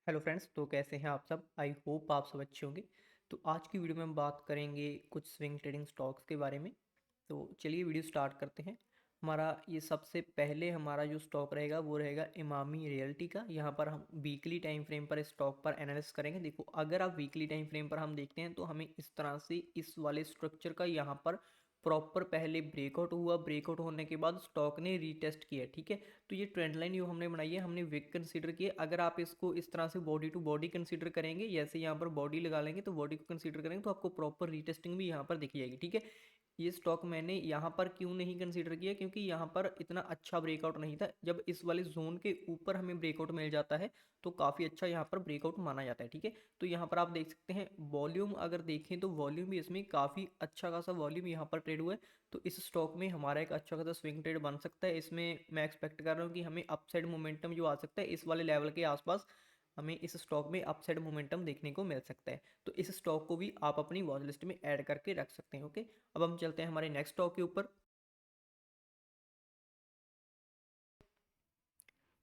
Hello friends, तो कैसे हैं आप सब। आई होप आप सब अच्छे होंगे। तो आज की वीडियो में हम बात करेंगे कुछ स्विंग ट्रेडिंग स्टॉक्स के बारे में। तो चलिए वीडियो स्टार्ट करते हैं। हमारा ये सबसे पहले हमारा जो स्टॉक रहेगा वो रहेगा इमामी रियल्टी का। यहाँ पर हम वीकली टाइम फ्रेम पर स्टॉक पर एनालिसिस करेंगे। देखो, अगर आप वीकली टाइम फ्रेम पर हम देखते हैं तो हमें इस तरह से इस वाले स्ट्रक्चर का यहाँ पर प्रॉपर पहले ब्रेकआउट हुआ। ब्रेकआउट होने के बाद स्टॉक ने रीटेस्ट किया, ठीक है। तो ये ट्रेंड लाइन जो हमने बनाई है हमने विक कंसीडर की है। अगर आप इसको इस तरह से बॉडी टू बॉडी कंसीडर करेंगे, जैसे यहाँ पर बॉडी लगा लेंगे तो बॉडी को कंसीडर करेंगे तो आपको प्रॉपर रीटेस्टिंग भी यहाँ पर दिख जाएगी, ठीक है। ये स्टॉक मैंने यहाँ पर क्यों नहीं कंसीडर किया, क्योंकि यहाँ पर इतना अच्छा ब्रेकआउट नहीं था। जब इस वाले जोन के ऊपर हमें ब्रेकआउट मिल जाता है तो काफ़ी अच्छा यहाँ पर ब्रेकआउट माना जाता है, ठीक है। तो यहाँ पर आप देख सकते हैं वॉल्यूम, अगर देखें तो वॉल्यूम भी इसमें काफ़ी अच्छा खासा वॉल्यूम यहाँ पर ट्रेड हुआ है। तो इस स्टॉक में हमारा एक अच्छा खासा स्विंग ट्रेड बन सकता है। इसमें मैं एक्सपेक्ट कर रहा हूँ कि हमें अपसाइड मोमेंटम जो आ सकता है इस वाले लेवल के आसपास, हमें इस स्टॉक में अपसाइड मोमेंटम देखने को मिल सकता है। तो इस स्टॉक को भी आप अपनी वॉच लिस्ट में ऐड करके रख सकते हैं, ओके। अब हम चलते हैं हमारे नेक्स्ट स्टॉक के ऊपर।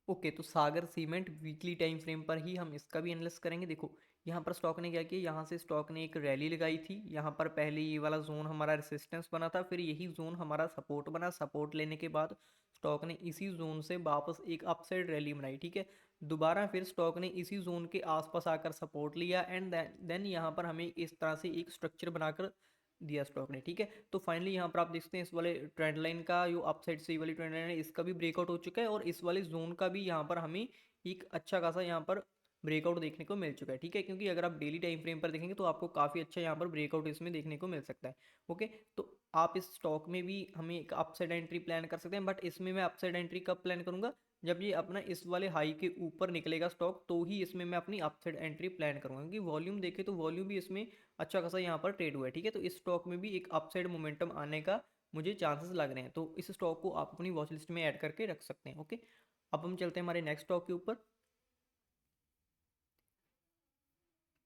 ओके, तो सागर सीमेंट वीकली टाइम फ्रेम पर ही हम इसका भी एनालिसिस करेंगे। देखो, यहाँ पर स्टॉक ने क्या किया, यहाँ से स्टॉक ने एक रैली लगाई थी। यहाँ पर पहले ये वाला जोन हमारा रेसिस्टेंस बना था, फिर यही जोन हमारा सपोर्ट बना। सपोर्ट लेने के बाद स्टॉक ने इसी जोन से वापस एक अपसाइड रैली बनाई, ठीक है। दोबारा फिर स्टॉक ने इसी जोन के आसपास आकर सपोर्ट लिया एंड देन यहाँ पर हमें इस तरह से एक स्ट्रक्चर बनाकर दिया स्टॉक ने, ठीक है। तो फाइनली यहाँ पर आप देखते हैं इस वाले ट्रेंड लाइन का जो अपसाइड से वाली ट्रेंड लाइन है इसका भी ब्रेकआउट हो चुका है और इस वाले जोन का भी यहाँ पर हमें एक अच्छा खासा यहाँ पर ब्रेकआउट देखने को मिल चुका है, ठीक है। क्योंकि अगर आप डेली टाइम फ्रेम पर देखेंगे तो आपको काफ़ी अच्छा यहाँ पर ब्रेकआउट इसमें देखने को मिल सकता है, ओके। तो आप इस स्टॉक में भी हमें एक अपसाइड एंट्री प्लान कर सकते हैं, बट इसमें मैं अपसाइड एंट्री कब प्लान करूंगा, जब ये अपना इस वाले हाई के ऊपर निकलेगा स्टॉक, तो ही इसमें मैं अपनी अपसाइड एंट्री प्लान करूंगा। क्योंकि वॉल्यूम देखे तो वॉल्यूम भी इसमें अच्छा खासा यहाँ पर ट्रेड हुआ है, ठीक है। तो इस स्टॉक में भी एक अपसाइड मोमेंटम आने का मुझे चांसेस लग रहे हैं। तो इस स्टॉक को आप अपनी वॉच लिस्ट में ऐड करके रख सकते हैं, ओके। अब हम चलते हैं हमारे नेक्स्ट स्टॉक के ऊपर,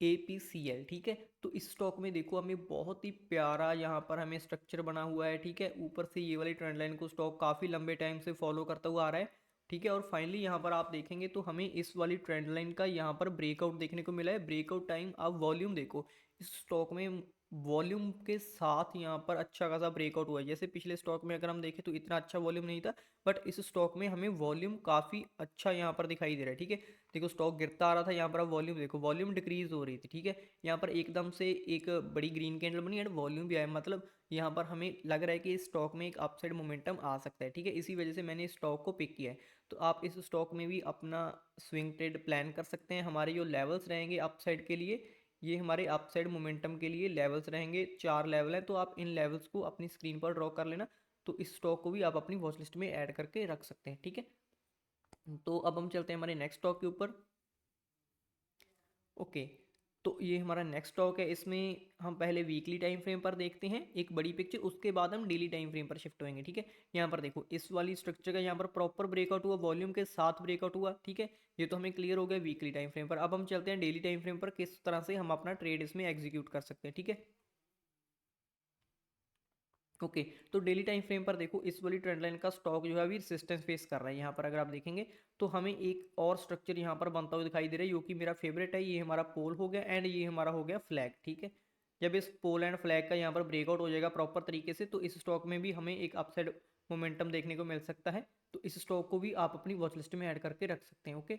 APCL, ठीक है। तो इस स्टॉक में देखो हमें बहुत ही प्यारा यहाँ पर हमें स्ट्रक्चर बना हुआ है, ठीक है। ऊपर से ये वाली ट्रेंड लाइन को स्टॉक काफ़ी लंबे टाइम से फॉलो करता हुआ आ रहा है, ठीक है। और फाइनली यहाँ पर आप देखेंगे तो हमें इस वाली ट्रेंड लाइन का यहाँ पर ब्रेकआउट देखने को मिला है। ब्रेकआउट टाइम आप वॉल्यूम देखो, इस स्टॉक में वॉल्यूम के साथ यहाँ पर अच्छा खासा ब्रेकआउट हुआ है। जैसे पिछले स्टॉक में अगर हम देखें तो इतना अच्छा वॉल्यूम नहीं था, बट इस स्टॉक में हमें वॉल्यूम काफ़ी अच्छा यहाँ पर दिखाई दे रहा है, ठीक है। देखो, स्टॉक गिरता आ रहा था, यहाँ पर आप वॉल्यूम देखो, वॉल्यूम डिक्रीज हो रही थी, ठीक है। यहाँ पर एकदम से एक बड़ी ग्रीन कैंडल बनी एंड वॉल्यूम भी आया, मतलब यहाँ पर हमें लग रहा है कि इस स्टॉक में एक अपसाइड मोमेंटम आ सकता है, ठीक है। इसी वजह से मैंने इस स्टॉक को पिक किया है। तो आप इस स्टॉक में भी अपना स्विंग ट्रेड प्लान कर सकते हैं। हमारे जो लेवल्स रहेंगे अपसाइड के लिए, ये हमारे अपसाइड मोमेंटम के लिए लेवल्स रहेंगे। 4 लेवल हैं, तो आप इन लेवल्स को अपनी स्क्रीन पर ड्रॉ कर लेना। तो इस स्टॉक को भी आप अपनी वॉच लिस्ट में ऐड करके रख सकते हैं, ठीक है। तो अब हम चलते हैं हमारे नेक्स्ट स्टॉक के ऊपर, ओके। तो ये हमारा नेक्स्ट स्टॉक है। इसमें हम पहले वीकली टाइम फ्रेम पर देखते हैं एक बड़ी पिक्चर, उसके बाद हम डेली टाइम फ्रेम पर शिफ्ट होंगे, ठीक है। यहाँ पर देखो, इस वाली स्ट्रक्चर का यहाँ पर प्रॉपर ब्रेकआउट हुआ, वॉल्यूम के साथ ब्रेकआउट हुआ, ठीक है। ये तो हमें क्लियर हो गया वीकली टाइम फ्रेम पर। अब हम चलते हैं डेली टाइम फ्रेम पर, किस तरह से हम अपना ट्रेड इसमें एग्जीक्यूट कर सकते हैं, ठीक है। ओके, तो डेली टाइम फ्रेम पर देखो, इस वाली ट्रेंड लाइन का स्टॉक जो है अभी रेजिस्टेंस फेस कर रहा है। यहाँ पर अगर आप देखेंगे तो हमें एक और स्ट्रक्चर यहाँ पर बनता हुआ दिखाई दे रहा है, जो कि मेरा फेवरेट है। ये हमारा पोल हो गया एंड ये हमारा हो गया फ्लैग, ठीक है। जब इस पोल एंड फ्लैग का यहाँ पर ब्रेकआउट हो जाएगा प्रॉपर तरीके से, तो इस स्टॉक में भी हमें एक अपसाइड मोमेंटम देखने को मिल सकता है। तो इस स्टॉक को भी आप अपनी वॉच लिस्ट में ऐड करके रख सकते हैं, ओके।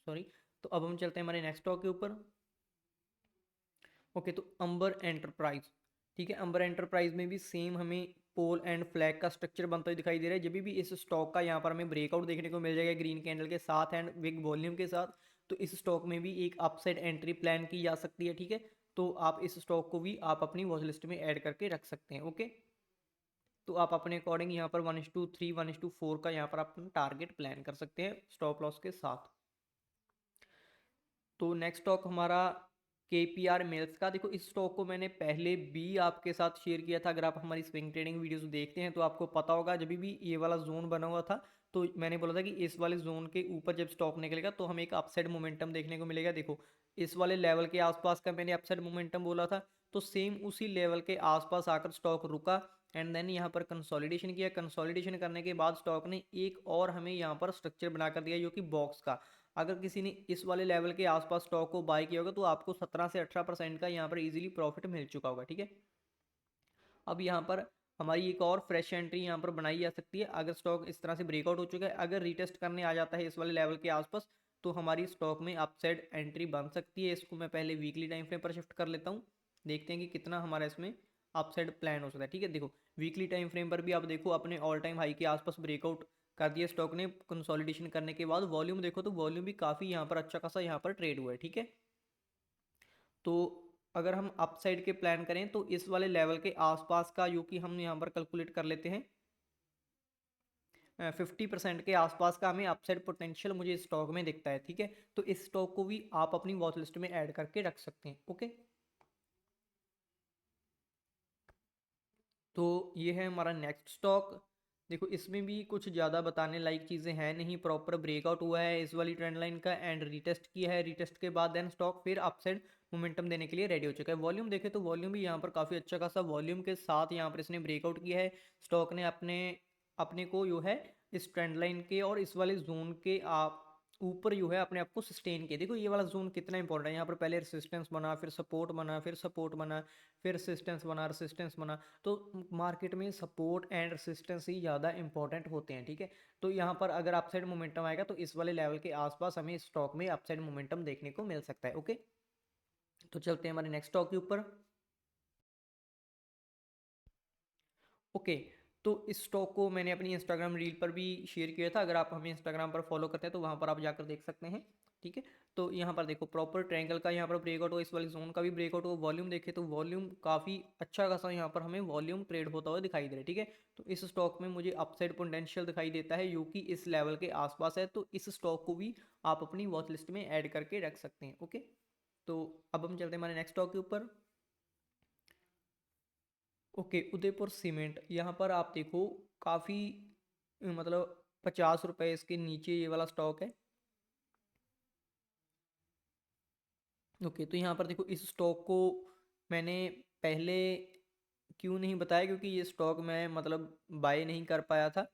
सॉरी। तो अब हम चलते हैं हमारे नेक्स्ट स्टॉक के ऊपर, ओके। तो अंबर एंटरप्राइज, ठीक है। अंबर एंटरप्राइज में भी सेम हमें पोल एंड फ्लैग का स्ट्रक्चर बनता हुआ दिखाई दे रहा है। जब भी इस स्टॉक का यहाँ पर हमें ब्रेकआउट देखने को मिल जाएगा ग्रीन कैंडल के साथ एंड बिग वॉल्यूम के साथ, तो इस स्टॉक में भी एक अपसाइड एंट्री प्लान की जा सकती है, ठीक है। तो आप इस स्टॉक को भी आप अपनी वॉच लिस्ट में ऐड करके रख सकते हैं, ओके। तो आप अपने अकॉर्डिंग यहाँ पर 1:3 1:4 का यहाँ पर अपना टारगेट प्लान कर सकते हैं स्टॉप लॉस के साथ। तो नेक्स्ट स्टॉक हमारा KPR मिल्स का। देखो, इस स्टॉक को मैंने पहले भी आपके साथ शेयर किया था। अगर आप हमारी स्विंग ट्रेडिंग वीडियोस देखते हैं तो आपको पता होगा, जब भी ये वाला जोन बना हुआ था तो मैंने बोला था कि इस वाले जोन के ऊपर जब स्टॉक निकलेगा तो हमें एक अपसाइड मोमेंटम देखने को मिलेगा। देखो, इस वाले लेवल के आसपास का मैंने अपसाइड मोमेंटम बोला था, तो सेम उसी लेवल के आसपास आकर स्टॉक रुका एंड देन यहाँ पर कंसोलिडेशन किया। कंसोलिडेशन करने के बाद स्टॉक ने एक और हमें यहाँ पर स्ट्रक्चर बना कर दिया जो कि बॉक्स का। अगर किसी ने इस वाले लेवल के आसपास स्टॉक को बाय किया होगा तो आपको 17 से 18% का यहाँ पर इजीली प्रॉफिट मिल चुका होगा, ठीक है। अब यहाँ पर हमारी एक और फ्रेश एंट्री यहाँ पर बनाई जा सकती है अगर स्टॉक इस तरह से ब्रेकआउट हो चुका है। अगर रीटेस्ट करने आ जाता है इस वाले लेवल के आसपास तो हमारी स्टॉक में अपसाइड एंट्री बन सकती है। इसको मैं पहले वीकली टाइम फ्रेम पर शिफ्ट कर लेता हूँ, देखते हैं कि कितना हमारा इसमें अपसाइड प्लान हो सकता है, ठीक है। देखो वीकली टाइम फ्रेम पर भी आप देखो अपने ऑल टाइम हाई के आसपास ब्रेकआउट कर दिया स्टॉक ने कंसोलिडेशन करने के बाद। वॉल्यूम देखो तो वॉल्यूम भी काफ़ी यहाँ पर अच्छा खासा यहाँ पर ट्रेड हुआ है, ठीक है। तो अगर हम अपसाइड के प्लान करें तो इस वाले लेवल के आसपास का जो कि हम यहाँ पर कैलकुलेट कर लेते हैं 50% के आसपास का हमें अपसाइड पोटेंशियल मुझे इस स्टॉक में दिखता है, ठीक है। तो इस स्टॉक को भी आप अपनी वॉच लिस्ट में ऐड करके रख सकते हैं, ओके। तो ये है हमारा नेक्स्ट स्टॉक। देखो इसमें भी कुछ ज़्यादा बताने लायक चीज़ें हैं नहीं, प्रॉपर ब्रेकआउट हुआ है इस वाली ट्रेंड लाइन का एंड रीटेस्ट किया है। रीटेस्ट के बाद देन स्टॉक फिर अपसाइड मोमेंटम देने के लिए रेडी हो चुका है। वॉल्यूम देखे तो वॉल्यूम भी यहाँ पर काफ़ी अच्छा खासा वॉल्यूम के साथ यहाँ पर इसने ब्रेकआउट किया है। स्टॉक ने अपने अपने को जो है इस ट्रेंड लाइन के और इस वाले जोन के आप ऊपर जो है अपने आप को सस्टेन किया। देखो ये वाला जोन कितना इंपॉर्टेंट है, यहाँ पर पहले रेसिस्टेंस बना, फिर सपोर्ट बना, फिर सपोर्ट बना, फिर रेसिस्टेंस बना, रेसिस्टेंस बना। तो मार्केट में सपोर्ट एंड रेसिस्टेंस ही ज़्यादा इंपॉर्टेंट होते हैं, ठीक है। तो यहाँ पर अगर अपसाइड मोमेंटम आएगा तो इस वाले लेवल के आसपास हमें स्टॉक में अपसाइड मोमेंटम देखने को मिल सकता है, ओके। तो चलते हैं हमारे नेक्स्ट स्टॉक के ऊपर। ओके, तो इस स्टॉक को मैंने अपनी इंस्टाग्राम रील पर भी शेयर किया था। अगर आप हमें इंस्टाग्राम पर फॉलो करते हैं तो वहाँ पर आप जाकर देख सकते हैं, ठीक है। तो यहाँ पर देखो प्रॉपर ट्रायंगल का यहाँ पर ब्रेकआउट हो, इस वाली जोन का भी ब्रेकआउट हो। वॉल्यूम देखे तो वॉल्यूम काफ़ी अच्छा खासा यहाँ पर हमें वॉल्यूम ट्रेड होता हुआ दिखाई दे रहा है, ठीक है। तो इस स्टॉक में मुझे अपसाइड पोटेंशियल दिखाई देता है जो कि इस लेवल के आसपास है। तो इस स्टॉक को भी आप अपनी वॉच लिस्ट में ऐड करके रख सकते हैं, ओके। तो अब हम चलते हैं हमारे नेक्स्ट स्टॉक के ऊपर। ओके, उदयपुर सीमेंट, यहाँ पर आप देखो काफ़ी मतलब 50 रुपये इसके नीचे ये वाला स्टॉक है। ओके, तो यहाँ पर देखो इस स्टॉक को मैंने पहले क्यों नहीं बताया, क्योंकि ये स्टॉक मैं मतलब बाय नहीं कर पाया था,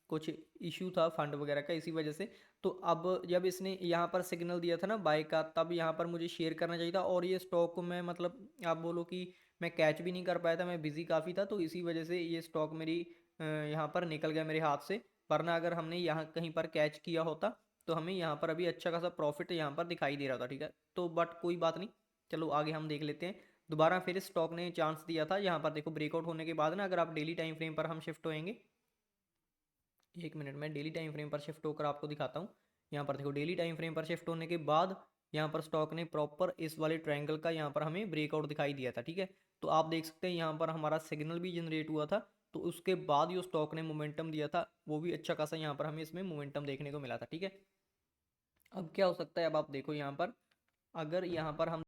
कुछ इशू था फंड वगैरह का, इसी वजह से। तो अब जब इसने यहाँ पर सिग्नल दिया था ना बाय का, तब यहाँ पर मुझे शेयर करना चाहिए था। और ये स्टॉक को मैं मतलब आप बोलो कि मैं कैच भी नहीं कर पाया था, मैं बिज़ी काफ़ी था, तो इसी वजह से ये स्टॉक मेरी यहाँ पर निकल गया मेरे हाथ से। वरना अगर हमने यहाँ कहीं पर कैच किया होता तो हमें यहाँ पर अभी अच्छा खासा प्रॉफिट यहाँ पर दिखाई दे रहा था, ठीक है। तो बट कोई बात नहीं, चलो आगे हम देख लेते हैं। दोबारा फिर स्टॉक ने चांस दिया था। यहाँ पर देखो ब्रेकआउट होने के बाद ना, अगर आप डेली टाइम फ्रेम पर हम शिफ्ट होएंगे, एक मिनट में डेली टाइम फ्रेम पर शिफ्ट होकर आपको दिखाता हूँ। यहाँ पर देखो डेली टाइम फ्रेम पर शिफ्ट होने के बाद यहाँ पर स्टॉक ने प्रॉपर इस वाले ट्रायंगल का यहाँ पर हमें ब्रेकआउट दिखाई दिया था, ठीक है। तो आप देख सकते हैं यहाँ पर हमारा सिग्नल भी जनरेट हुआ था। तो उसके बाद जो स्टॉक ने मोमेंटम दिया था वो भी अच्छा खासा यहाँ पर हमें इसमें मोमेंटम देखने को मिला था, ठीक है। अब क्या हो सकता है, अब आप देखो यहाँ पर अगर यहाँ पर हम